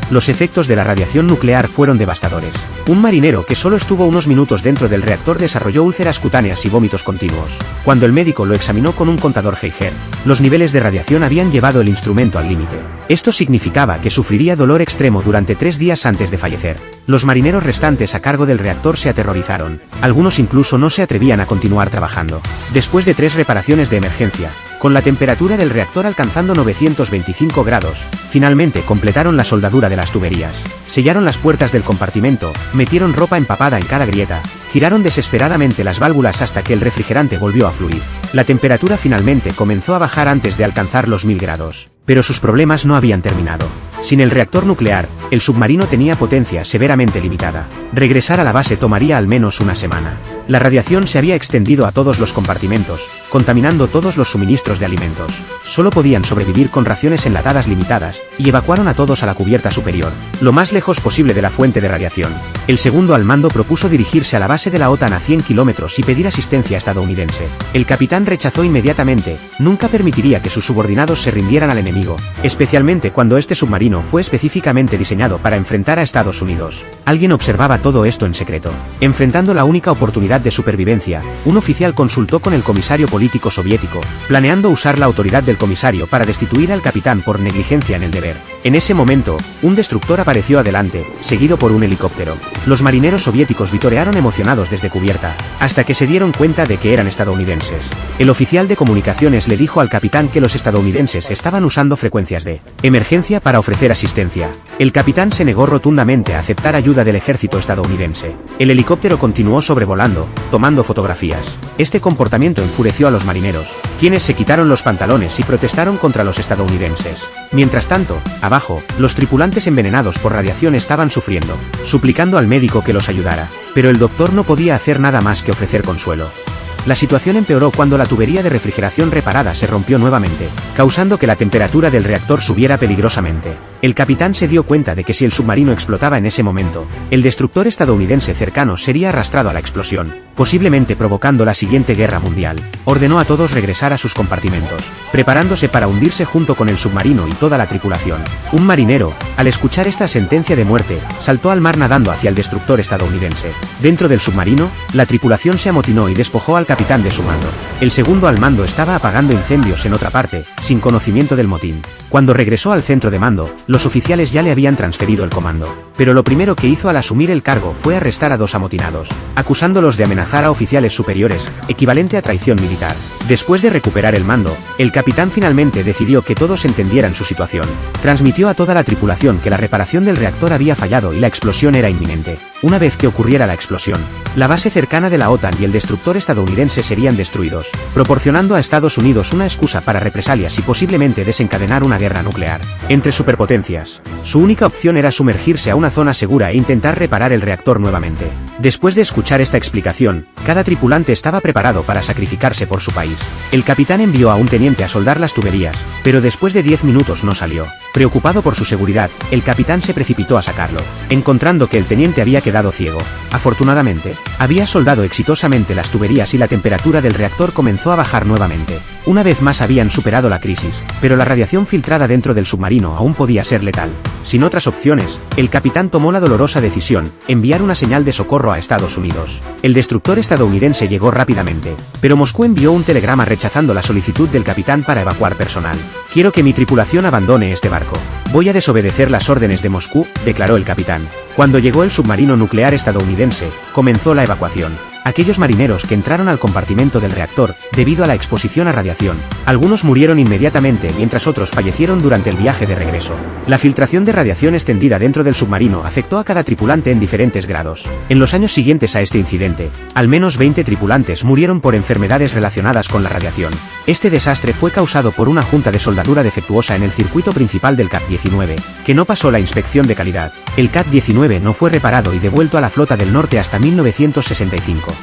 Los efectos de la radiación nuclear fueron devastadores. Un marinero que solo estuvo unos minutos dentro del reactor desarrolló úlceras cutáneas y vómitos continuos. Cuando el médico lo examinó con un contador Geiger, los niveles de radiación habían llevado el instrumento al límite. Esto significaba que sufriría dolor extremo durante 3 días antes de fallecer. Los marineros restantes a cargo del reactor se aterrorizaron. Algunos incluso no se atrevían a continuar trabajando. Después de 3 reparaciones de emergencia, con la temperatura del reactor alcanzando 925 grados, finalmente completaron la soldadura de las tuberías. Sellaron las puertas del compartimento, metieron ropa empapada en cada grieta, giraron desesperadamente las válvulas hasta que el refrigerante volvió a fluir. La temperatura finalmente comenzó a bajar antes de alcanzar los 1000 grados. Pero sus problemas no habían terminado. Sin el reactor nuclear, el submarino tenía potencia severamente limitada. Regresar a la base tomaría al menos una semana. La radiación se había extendido a todos los compartimentos, contaminando todos los suministros de alimentos. Solo podían sobrevivir con raciones enlatadas limitadas, y evacuaron a todos a la cubierta superior, lo más lejos posible de la fuente de radiación. El segundo al mando propuso dirigirse a la base de la OTAN a 100 kilómetros y pedir asistencia estadounidense. El capitán rechazó inmediatamente, nunca permitiría que sus subordinados se rindieran al enemigo, especialmente cuando este submarino fue específicamente diseñado para enfrentar a Estados Unidos. Alguien observaba todo esto en secreto. Enfrentando la única oportunidad de supervivencia, un oficial consultó con el comisario político soviético, planeando usar la autoridad del comisario para destituir al capitán por negligencia en el deber. En ese momento, un destructor apareció adelante, seguido por un helicóptero. Los marineros soviéticos vitorearon emocionados desde cubierta, hasta que se dieron cuenta de que eran estadounidenses. El oficial de comunicaciones le dijo al capitán que los estadounidenses estaban usando frecuencias de emergencia para ofrecer asistencia. El capitán se negó rotundamente a aceptar ayuda del ejército estadounidense. El helicóptero continuó sobrevolando, tomando fotografías. Este comportamiento enfureció a los marineros, quienes se quitaron los pantalones y protestaron contra los estadounidenses. Mientras tanto, abajo, los tripulantes envenenados por radiación estaban sufriendo, suplicando al médico que los ayudara. Pero el doctor no podía hacer nada más que ofrecer consuelo. La situación empeoró cuando la tubería de refrigeración reparada se rompió nuevamente, causando que la temperatura del reactor subiera peligrosamente. El capitán se dio cuenta de que si el submarino explotaba en ese momento, el destructor estadounidense cercano sería arrastrado a la explosión, posiblemente provocando la siguiente guerra mundial. Ordenó a todos regresar a sus compartimentos, preparándose para hundirse junto con el submarino y toda la tripulación. Un marinero, al escuchar esta sentencia de muerte, saltó al mar nadando hacia el destructor estadounidense. Dentro del submarino, la tripulación se amotinó y despojó al capitán de su mando. El segundo al mando estaba apagando incendios en otra parte, sin conocimiento del motín. Cuando regresó al centro de mando, los oficiales ya le habían transferido el comando. Pero lo primero que hizo al asumir el cargo fue arrestar a 2 amotinados, acusándolos de amenazar a oficiales superiores, equivalente a traición militar. Después de recuperar el mando, el capitán finalmente decidió que todos entendieran su situación. Transmitió a toda la tripulación que la reparación del reactor había fallado y la explosión era inminente. Una vez que ocurriera la explosión, la base cercana de la OTAN y el destructor estadounidense serían destruidos, proporcionando a Estados Unidos una excusa para represalias y posiblemente desencadenar una guerra nuclear entre superpotencias. Su única opción era sumergirse a una zona segura e intentar reparar el reactor nuevamente. Después de escuchar esta explicación, cada tripulante estaba preparado para sacrificarse por su país. El capitán envió a un teniente a soldar las tuberías, pero después de 10 minutos no salió. Preocupado por su seguridad, el capitán se precipitó a sacarlo, encontrando que el teniente había quedado ciego. Afortunadamente, había soldado exitosamente las tuberías y la temperatura del reactor comenzó a bajar nuevamente. Una vez más habían superado la crisis, pero la radiación filtrada dentro del submarino aún podía ser letal. Sin otras opciones, el capitán tomó la dolorosa decisión, enviar una señal de socorro a Estados Unidos. El destructor estadounidense llegó rápidamente, pero Moscú envió un telegrama rechazando la solicitud del capitán para evacuar personal. Quiero que mi tripulación abandone este barco. Voy a desobedecer las órdenes de Moscú, declaró el capitán. Cuando llegó el submarino nuclear estadounidense, comenzó la evacuación. Aquellos marineros que entraron al compartimento del reactor, debido a la exposición a radiación, algunos murieron inmediatamente mientras otros fallecieron durante el viaje de regreso. La filtración de radiación extendida dentro del submarino afectó a cada tripulante en diferentes grados. En los años siguientes a este incidente, al menos 20 tripulantes murieron por enfermedades relacionadas con la radiación. Este desastre fue causado por una junta de soldadura defectuosa en el circuito principal del CAT-19, que no pasó la inspección de calidad. El CAT-19 no fue reparado y devuelto a la flota del norte hasta 1965.